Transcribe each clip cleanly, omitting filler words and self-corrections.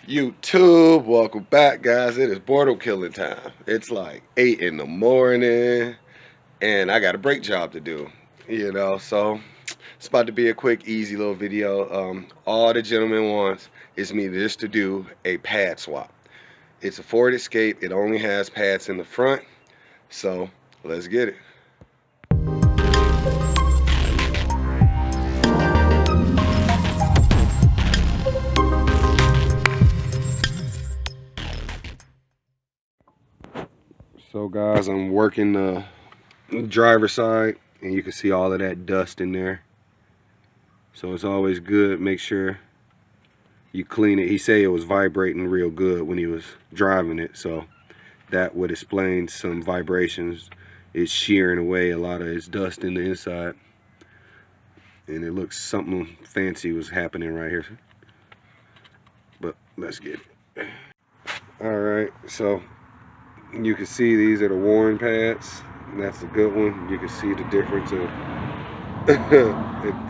YouTube, welcome back, guys. It is boredom killing time. It's like 8 in the morning, and I got a brake job to do. So it's about to be a quick, easy little video. All the gentleman wants is me just to do a pad swap. It's a Ford Escape. It only has pads in the front, so let's get it. So guys, I'm working the driver's side, and you can see all of that dust in there. So it's always good, make sure you clean it. He said it was vibrating real good when he was driving it, so that would explain some vibrations. It's shearing away a lot of its dust in the inside, and it looks something fancy was happening right here. But let's get it. Alright, so you can see these are the worn pads. That's a good one. You can see the difference of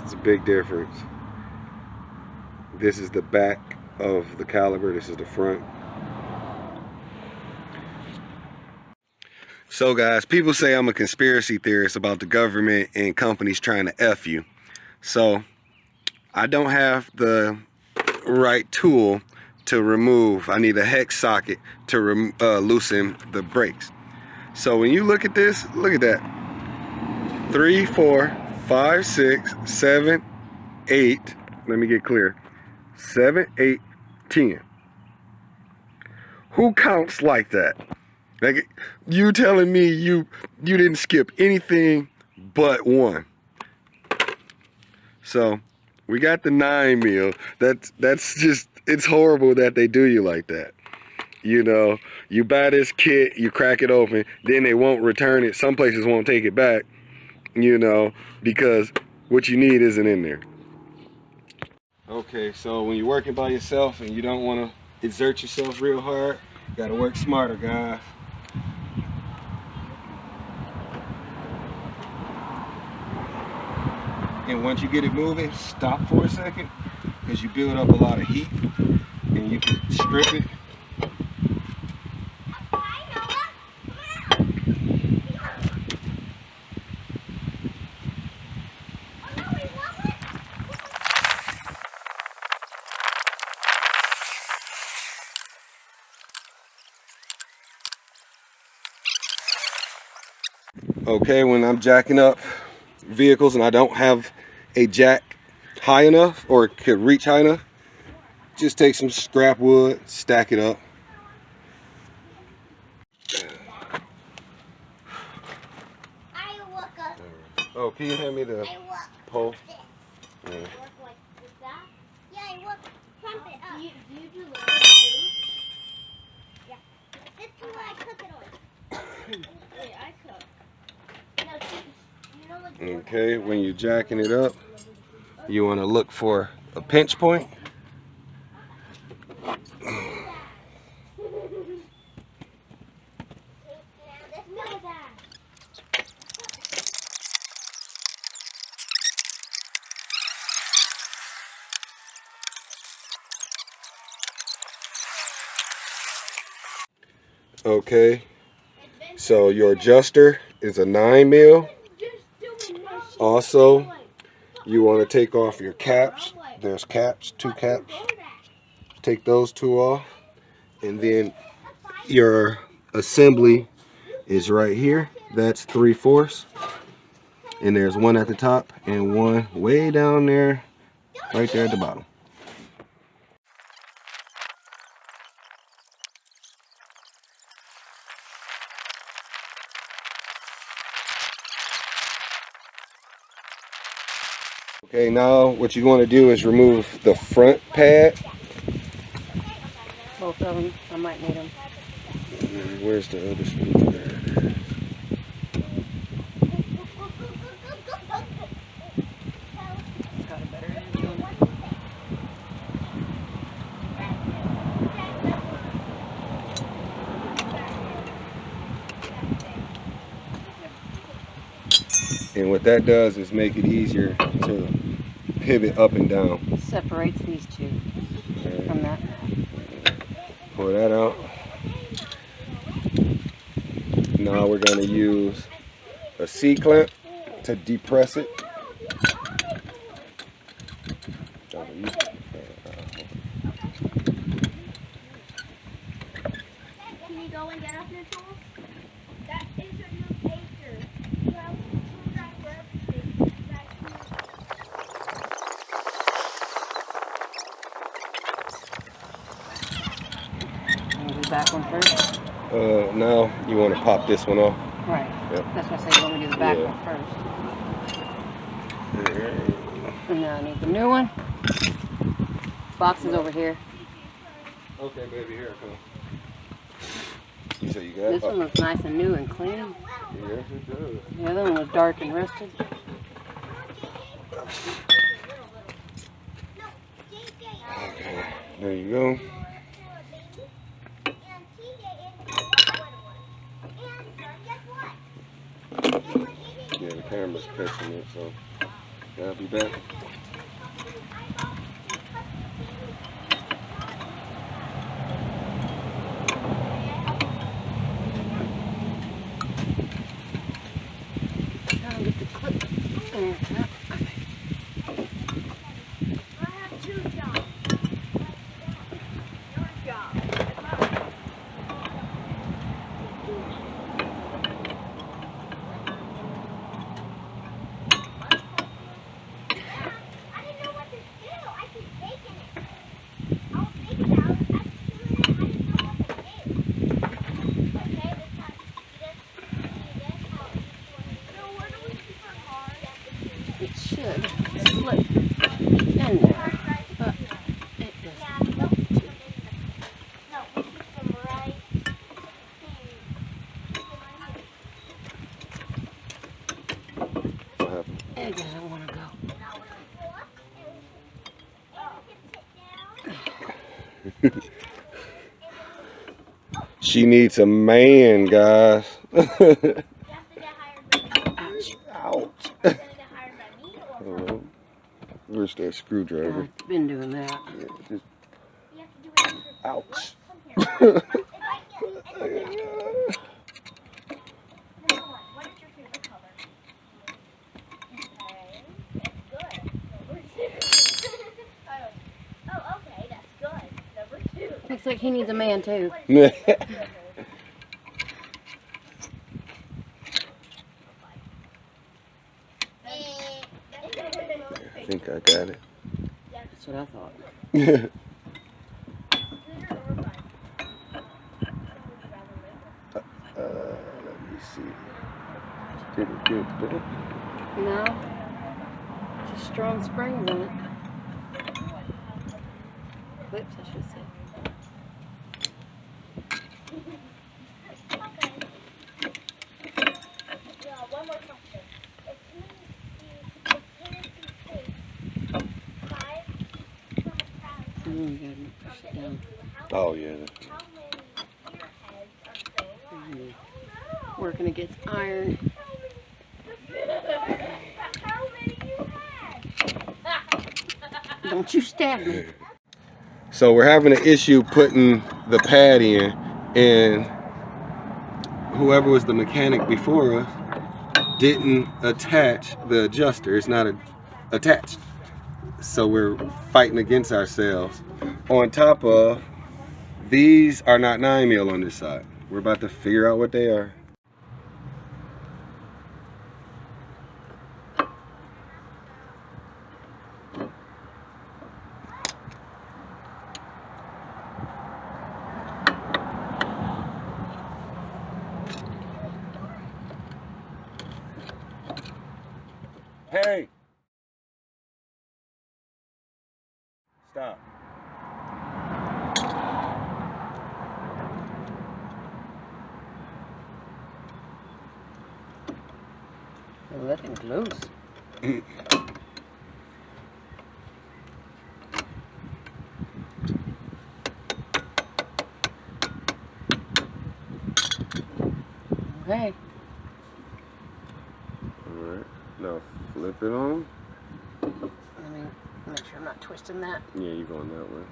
it's a big difference. This is the back of the caliper, this is the front. So guys, people say I'm a conspiracy theorist about the government and companies trying to F you. So I don't have the right tool to remove. I need a hex socket to loosen the brakes. So when you look at this, look at that. 3, 4, 5, 6, 7, 8. Let me get clear. 7, 8, 10. Who counts like that? Like, you telling me you didn't skip anything but 1. So we got the 9 mil. That's just, it's horrible that they do you like that. You buy this kit, you crack it open, then they won't return it. Some places won't take it back, because what you need isn't in there. Okay, so when you're working by yourself and you don't want to exert yourself real hard, you gotta work smarter, guys. And once you get it moving, stop for a second, because you build up a lot of heat, and you can strip it. Okay, when I'm jacking up vehicles and I don't have a jack high enough or could reach high enough, just take some scrap wood, stack it up. Oh, can you hand me the pole? Yeah. Yeah, I work pump it up. Do you do little too? Yeah. This is what I cook it on. Wait, I cook. No, Okay, when you're jacking it up, you want to look for a pinch point. Okay, so your adjuster is a 9 mil. Also, you want to take off your caps. There's caps, 2 caps. Take those 2 off, and then your assembly is right here. That's 3/4, and there's 1 at the top and 1 way down there, right there at the bottom. Okay, now what you want to do is remove the front pad. Both of them. I might need them. Where's the other screwdriver? Got a better edge on it. And what that does is make it easier to pivot up and down. Separates these two from that. Pour that out. Now we're going to use a C-clamp to depress it. Can you go and get us new tools? That is a new paper. Well, screwdriver. You do the back one first? Now you want to pop this one off. Right. Yep. That's what I said. You want me to do the back Yeah. one first. And now I need the new one. Box is over here. Okay, baby, here I come. You say you got it? This one looks nice and new and clean. Yes, it does. The other one was dark and rusted. Okay, there you go. Yeah, the camera's catching it, so I'll be back. Trying to get the clip. There. I have 2 jobs. Your job. I didn't know what to do. I keep taking it. I'll figure it out. I didn't know what to do. Okay, this time. See this? How each one. So where do we keep our cars? It should slip in there, but it doesn't. Yeah, we don't keep them in the. No, we keep them right here. What happened? It doesn't want to go. She needs a man, guys. Ouch. Hello. Where's that screwdriver? I've been doing that. Yeah, just... Ouch. Looks like he needs a man too. I think I got it. That's what I thought. Let me see. Did it get better? No. Just strong springs in it. Clips, I should say. One more question. If you You gotta push it down. Oh, yeah. how many gearheads are still alive? Working against iron. How many you had? Don't you stab me. So we're having an issue putting the pad in, and whoever was the mechanic before us didn't attach the adjuster. It's not attached. So we're fighting against ourselves. On top of, these are not 9mm on this side. We're about to figure out what they are. Hey! Stop. Oh, that thing's loose. Okay. Alright, now flip it on. Let me make sure I'm not twisting that. Yeah, you're going that way.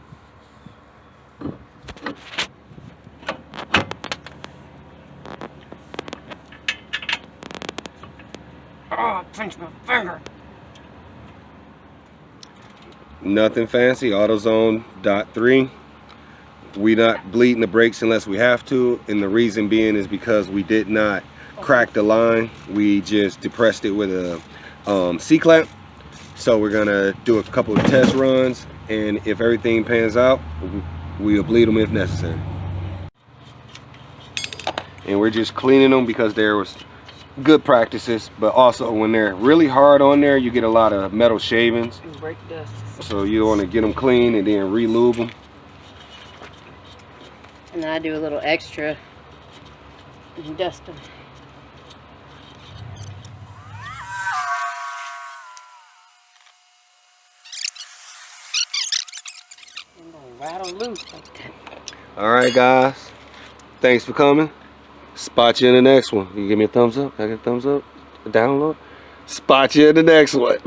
Oh, pinch my finger. Nothing fancy. AutoZone .3. We not bleeding the brakes unless we have to, and the reason being is because we did not crack the line. We just depressed it with a C-clamp. So we're gonna do a couple of test runs, and if everything pans out, we'll bleed them if necessary. And we're just cleaning them because there was good practices, but also when they're really hard on there, you get a lot of metal shavings. And brake dust. So you want to get them clean and then re-lube them. And then I do a little extra and dust them. I'm gonna rattle loose like that. All right, guys. Thanks for coming. Spot you in the next one. You give me a thumbs up? Can I get a thumbs up? A download? Spot you in the next one.